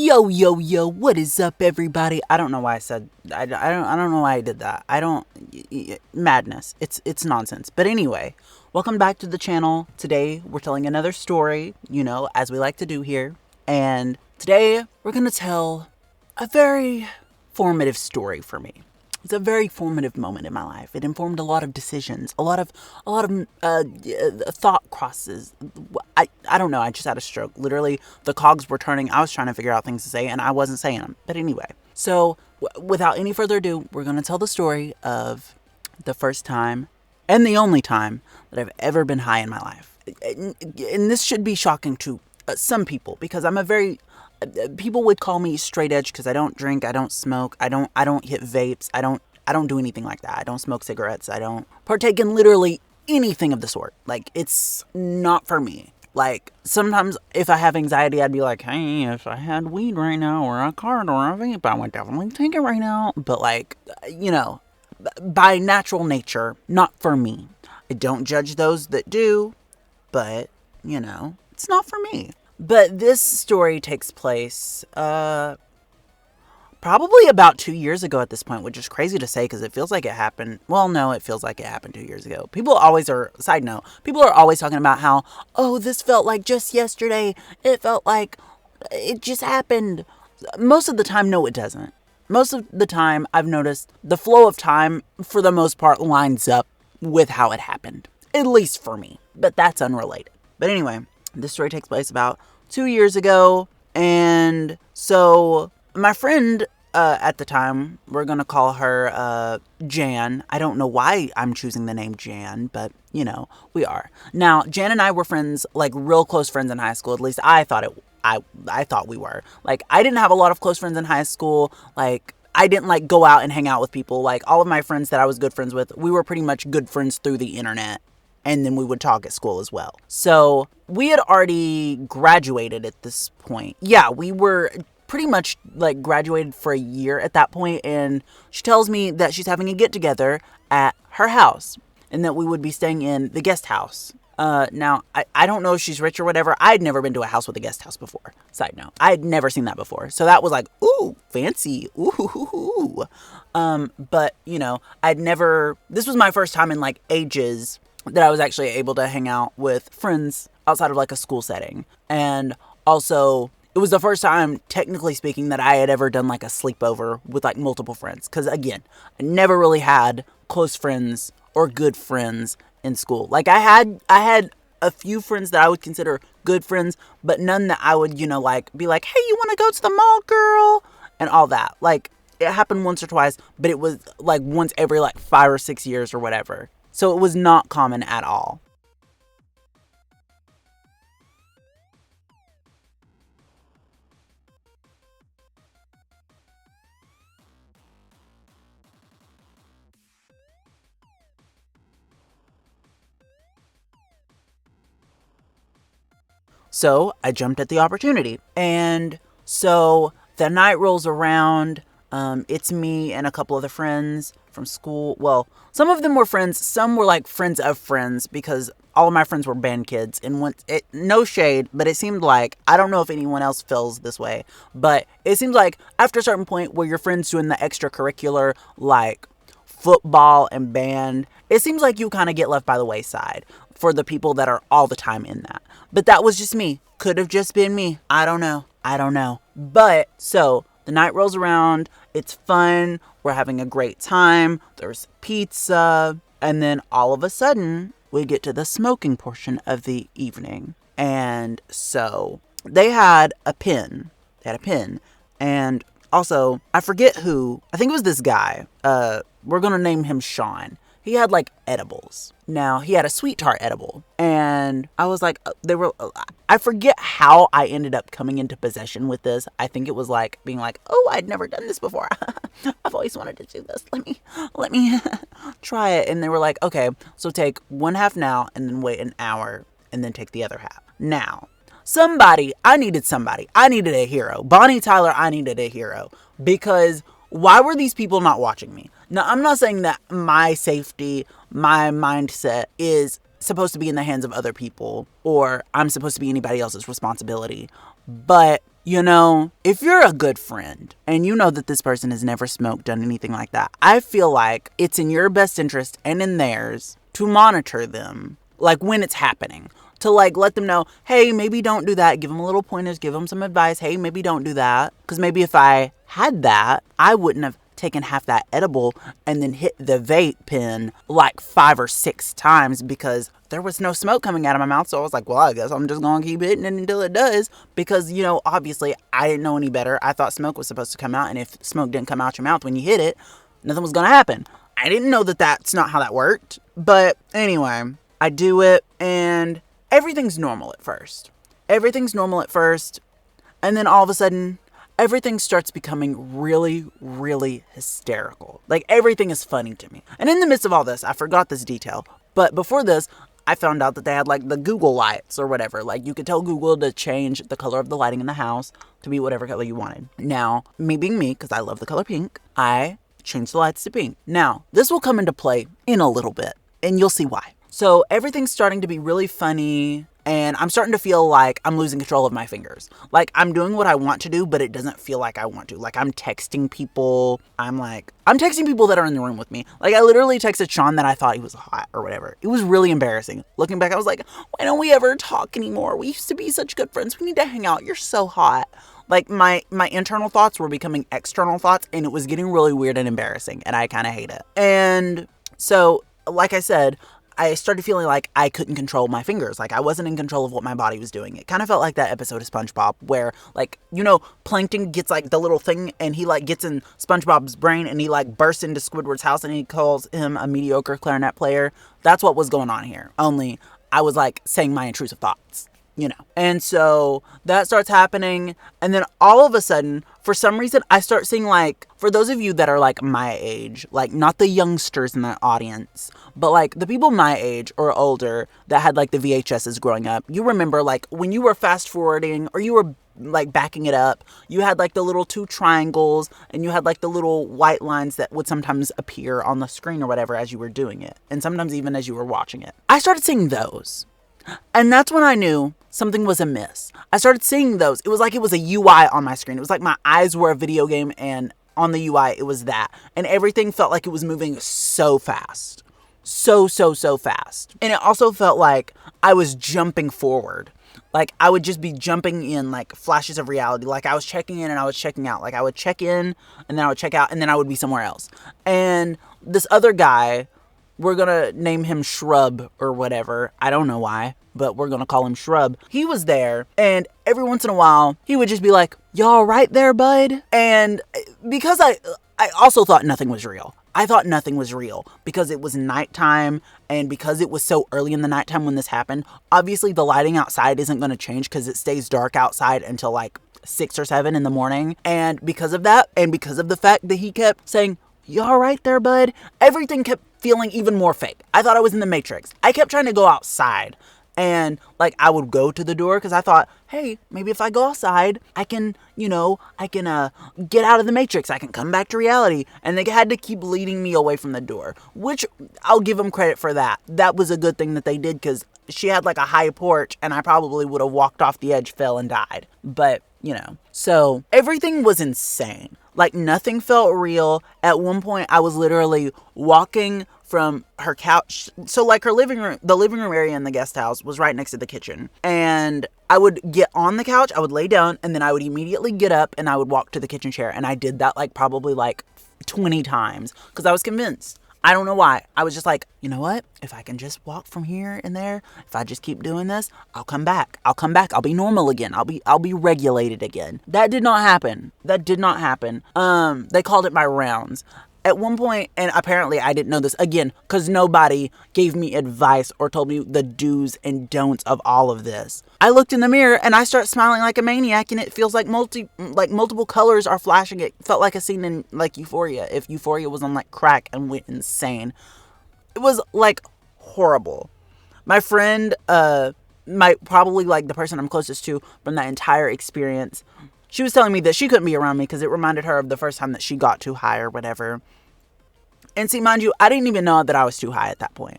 Yo, what is up, everybody? I don't know why I said I don't know why I did that. Madness. It's nonsense. But anyway, welcome back to the channel. Today we're telling another story, as we like to do here. And today we're going to tell a very formative story for me. It's a very formative moment in my life. It informed a lot of decisions, a lot of thought crosses. I don't know. I just had a stroke. Literally, the cogs were turning. I was trying to figure out things to say, and I wasn't saying them. But anyway, so without any further ado, we're going to tell the story of the first time and the only time that I've ever been high in my life. And this should be shocking to some people because I'm a very... people would call me straight edge because I don't drink, I don't smoke, I don't hit vapes, I don't do anything like that. I don't smoke cigarettes, I don't partake in literally anything of the sort. Like, it's not for me. Like, sometimes if I have anxiety, I'd be like, hey, if I had weed right now, or a card, or a vape, I would definitely take it right now. But like, by natural nature, not for me. I don't judge those that do, but, it's not for me. But this story takes place probably about 2 years ago at this point, which is crazy to say because it feels like it happened. Well, no, it feels like it happened 2 years ago. People always talking about how, oh, this felt like just yesterday. It felt like it just happened. Most of the time, no, it doesn't. Most of the time, I've noticed the flow of time, for the most part, lines up with how it happened. At least for me. But that's unrelated. But anyway... this story takes place about 2 years ago, and so my friend at the time, we're going to call her Jan. I don't know why I'm choosing the name Jan, but, we are. Now, Jan and I were friends, like real close friends in high school. At least I thought I thought we were. Like, I didn't have a lot of close friends in high school. Like, I didn't go out and hang out with people. Like, all of my friends that I was good friends with, we were pretty much good friends through the internet. And then we would talk at school as well. So we had already graduated at this point. Yeah, we were pretty much graduated for a year at that point. And she tells me that she's having a get together at her house and that we would be staying in the guest house. Now, I don't know if she's rich or whatever. I'd never been to a house with a guest house before. Side note, I had never seen that before. So that was like, ooh, fancy. Ooh. But, I'd never... this was my first time in ages... that I was actually able to hang out with friends outside of a school setting. And also, it was the first time, technically speaking, that I had ever done a sleepover with multiple friends. Because again, I never really had close friends or good friends in school. I had a few friends that I would consider good friends, but none that I would, be like, hey, you want to go to the mall, girl? And all that. It happened once or twice, but it was once every 5 or 6 years or whatever. So it was not common at all. So I jumped at the opportunity. And so the night rolls around. It's me and a couple other friends from school. Well, some of them were friends. Some were friends of friends because all of my friends were band kids. And no shade, but it seemed I don't know if anyone else feels this way, but it seems after a certain point where your friends doing the extracurricular, football and band, it seems you kind of get left by the wayside for the people that are all the time in that. But that was just me. Could have just been me. I don't know. But so the night rolls around. It's fun. We're having a great time. There's pizza. And then all of a sudden, we get to the smoking portion of the evening. And so they had a pin. And also, I forget who. I think it was this guy. We're going to name him Sean. He had edibles. Now, he had a sweet tart edible. And I was I forget how I ended up coming into possession with this. I think it was being oh, I'd never done this before. I've always wanted to do this. Let me try it. And they were okay, so take one half now and then wait an hour and then take the other half. Now, I needed a hero. Bonnie Tyler, I needed a hero. Because why were these people not watching me? Now, I'm not saying that my safety, my mindset is supposed to be in the hands of other people or I'm supposed to be anybody else's responsibility. But You know, if you're a good friend and you know that this person has never smoked, done anything like that, I feel like it's in your best interest and in theirs to monitor them, like when it's happening. To like let them know, hey, maybe don't do that. Give them a little pointers, give them some advice. Hey, maybe don't do that. Because maybe if I had that, I wouldn't have taken half that edible and then hit the vape pen like 5 or 6 times because there was no smoke coming out of my mouth. So I was like, well, I guess I'm just going to keep hitting it until it does. Because, you know, obviously I didn't know any better. I thought smoke was supposed to come out. And if smoke didn't come out your mouth when you hit it, nothing was going to happen. I didn't know that that's not how that worked. But anyway, I do it and everything's normal at first. Everything's normal at first. And then all of a sudden, everything starts becoming really, really hysterical. Like, everything is funny to me. And in the midst of all this, I forgot this detail. But before this, I found out that they had, like, the Google lights or whatever. Like, you could tell Google to change the color of the lighting in the house to be whatever color you wanted. Now, me being me, because I love the color pink, I changed the lights to pink. Now, this will come into play in a little bit, and you'll see why. So, everything's starting to be really funny. And I'm starting to feel like I'm losing control of my fingers. Like, I'm doing what I want to do, but it doesn't feel like I want to. Like, I'm texting people. I'm texting people that are in the room with me. Like, I literally texted Sean that I thought he was hot or whatever. It was really embarrassing. Looking back, I was like, why don't we ever talk anymore? We used to be such good friends. We need to hang out. You're so hot. Like, my internal thoughts were becoming external thoughts, and it was getting really weird and embarrassing, and I kind of hate it. And so, like I said, I started feeling like I couldn't control my fingers. Like, I wasn't in control of what my body was doing. It kind of felt like that episode of SpongeBob where, like, you know, Plankton gets, like, the little thing and he, like, gets in SpongeBob's brain and he, like, bursts into Squidward's house and he calls him a mediocre clarinet player. That's what was going on here. Only I was, like, saying my intrusive thoughts, you know. And so that starts happening. And then all of a sudden, for some reason, I start seeing, like, for those of you that are, like, my age, like, not the youngsters in the audience, but, like, the people my age or older that had, like, the VHSs growing up, you remember, like, when you were fast forwarding or you were, like, backing it up, you had, like, the little 2 triangles and you had, like, the little white lines that would sometimes appear on the screen or whatever as you were doing it. And sometimes even as you were watching it. I started seeing those. And that's when I knew something was amiss. I started seeing those. It was like it was a UI on my screen. It was like my eyes were a video game and on the UI it was that. And everything felt like it was moving so fast. So fast. And it also felt like I was jumping forward. Like, I would just be jumping in, like, flashes of reality. Like, I was checking in and I was checking out. Like, I would check in and then I would check out and then I would be somewhere else. And this other guy, we're going to name him Shrub or whatever. I don't know why, but we're going to call him Shrub. He was there, and every once in a while, he would just be like, "You all right there, bud?" And because I also thought nothing was real. I thought nothing was real because it was nighttime and because it was so early in the nighttime when this happened. Obviously, the lighting outside isn't going to change because it stays dark outside until like 6 or 7 in the morning. And because of that, and because of the fact that he kept saying, "You all right there, bud?" Everything kept feeling even more fake. I thought I was in the Matrix. I kept trying to go outside. And, like, I would go to the door because I thought, hey, maybe if I go outside, I can get out of the Matrix. I can come back to reality. And they had to keep leading me away from the door, which I'll give them credit for that. That was a good thing that they did because she had, like, a high porch and I probably would have walked off the edge, fell, and died. But, you know, so everything was insane. Like, nothing felt real. At one point, I was literally walking from her couch. So, like, the living room area in the guest house was right next to the kitchen. And I would get on the couch, I would lay down, and then I would immediately get up and I would walk to the kitchen chair. And I did that, like, probably, like, 20 times because I was convinced. I don't know why. I was just like, you know what? If I can just walk from here and there, if I just keep doing this, I'll come back. I'll be normal again. I'll be regulated again. That did not happen. They called it my rounds. At one point, and apparently I didn't know this, again, because nobody gave me advice or told me the do's and don'ts of all of this. I looked in the mirror and I start smiling like a maniac and it feels like multiple colors are flashing. It felt like a scene in, like, Euphoria. If Euphoria was on, like, crack and went insane. It was, like, horrible. My friend, probably, like, the person I'm closest to from that entire experience, she was telling me that she couldn't be around me because it reminded her of the first time that she got too high or whatever. And see, mind you, I didn't even know that I was too high at that point.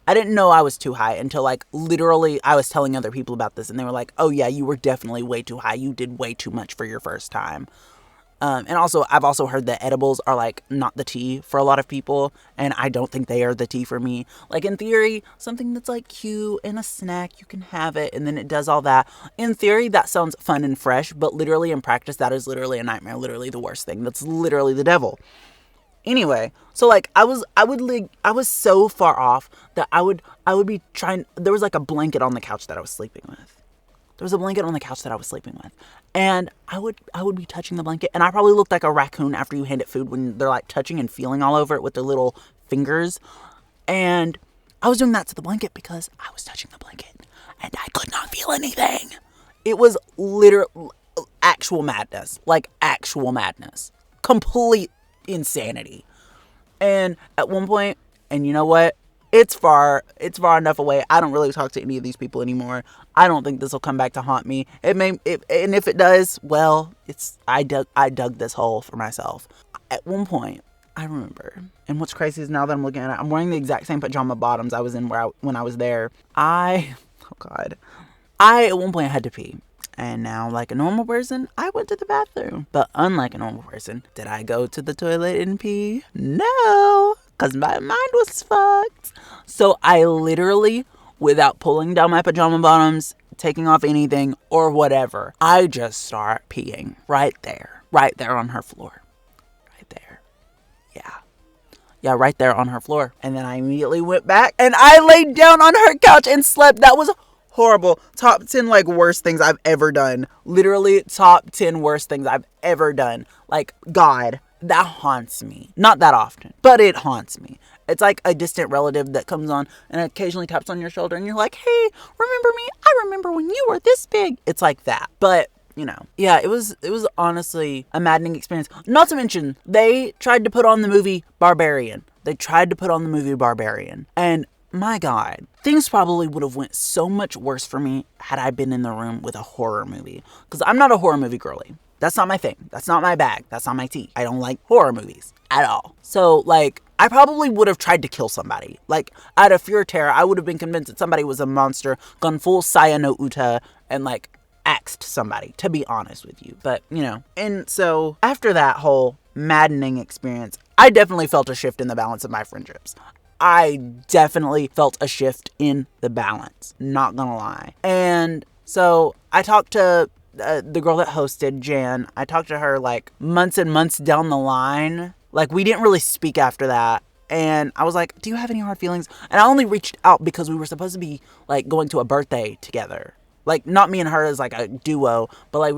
I didn't know I was too high until like literally I was telling other people about this and they were like, oh yeah, you were definitely way too high. You did way too much for your first time. And also, I've also heard that edibles are like not the tea for a lot of people, and I don't think they are the tea for me. Like in theory, something that's like cute and a snack, you can have it, and then it does all that. In theory, that sounds fun and fresh, but literally in practice, that is literally a nightmare. Literally the worst thing. That's literally the devil. Anyway, so like I was so far off that I would be trying. There was like a blanket on the couch that I was sleeping with. There was a blanket on the couch that I was sleeping with. And I would be touching the blanket. And I probably looked like a raccoon after you hand it food when they're like touching and feeling all over it with their little fingers. And I was doing that to the blanket because I was touching the blanket. And I could not feel anything. It was literal actual madness. Like actual madness. Complete insanity. And at one point, and you know what? It's far enough away. I don't really talk to any of these people anymore. I don't think this will come back to haunt me. And if it does, well, I dug this hole for myself. At one point, I remember, and what's crazy is now that I'm looking at it, I'm wearing the exact same pajama bottoms I was in when I was there. I at one point had to pee. And now, like a normal person, I went to the bathroom. But unlike a normal person, did I go to the toilet and pee? No, because my mind was fucked. So I literally, without pulling down my pajama bottoms, taking off anything or whatever, I just start peeing right there on her floor. Right there. Yeah, right there on her floor. And then I immediately went back and I laid down on her couch and slept. That was horrible. Top 10 like worst things I've ever done. Literally top 10 worst things I've ever done. Like, God, that haunts me. Not that often, but it haunts me. It's like a distant relative that comes on and occasionally taps on your shoulder and you're like, hey, remember me? I remember when you were this big. It's like that. But you know, yeah, it was honestly a maddening experience. Not to mention, they tried to put on the movie Barbarian. And my God, things probably would have went so much worse for me had I been in the room with a horror movie. Because I'm not a horror movie girly. That's not my thing. That's not my bag. That's not my tea. I don't like horror movies at all. So, like, I probably would have tried to kill somebody. Like, out of fear or terror, I would have been convinced that somebody was a monster, gone full Saya no Uta, and, like, axed somebody, to be honest with you. But, you know. And so, after that whole maddening experience, I definitely felt a shift in the balance of my friendships. I definitely felt a shift in the balance. Not gonna lie. And so I talked to the girl that hosted, Jan. I talked to her like months and months down the line. Like, we didn't really speak after that. And I was like, do you have any hard feelings? And I only reached out because we were supposed to be like going to a birthday together. Like, not me and her as like a duo, but like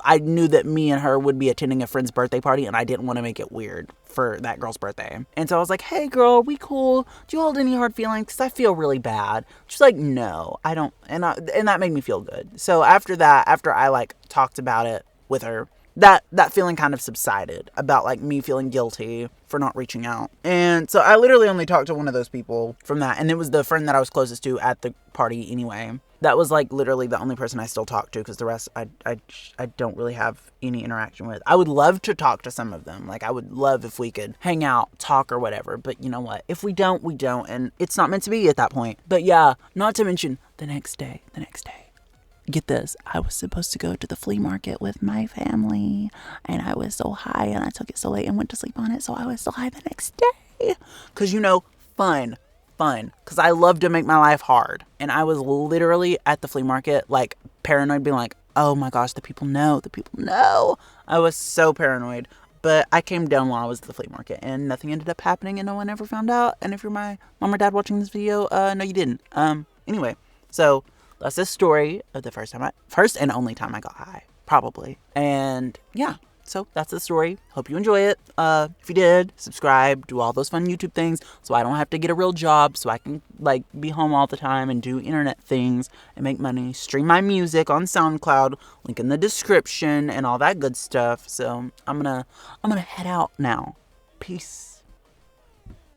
I knew that me and her would be attending a friend's birthday party and I didn't want to make it weird for that girl's birthday. And so I was like, hey girl, we cool? Do you hold any hard feelings? Because I feel really bad. She's like, no, I don't. And that made me feel good. So after that, after I like talked about it with her, that feeling kind of subsided about like me feeling guilty for not reaching out. And so I literally only talked to one of those people from that. And it was the friend that I was closest to at the party anyway. That was like literally the only person I still talk to, because the rest I don't really have any interaction with. I would love to talk to some of them. Like, I would love if we could hang out, talk or whatever. But you know what? If we don't, we don't. And it's not meant to be at that point. But yeah, not to mention the next day. Get this, I was supposed to go to the flea market with my family, and I was so high and I took it so late and went to sleep on it, so I was so high the next day. Because, you know, fun. Because I love to make my life hard. And I was literally at the flea market, like, paranoid, being like, oh my gosh, the people know. I was so paranoid. But I came down while I was at the flea market, and nothing ended up happening, and no one ever found out. And if you're my mom or dad watching this video, no, you didn't. Anyway, so that's the story of the first and only time I got high, probably. And yeah, so that's the story. Hope you enjoy it. If you did, subscribe, do all those fun YouTube things so I don't have to get a real job, so I can like be home all the time and do internet things and make money. Stream my music on SoundCloud, link in the description and all that good stuff. So I'm gonna head out now. Peace.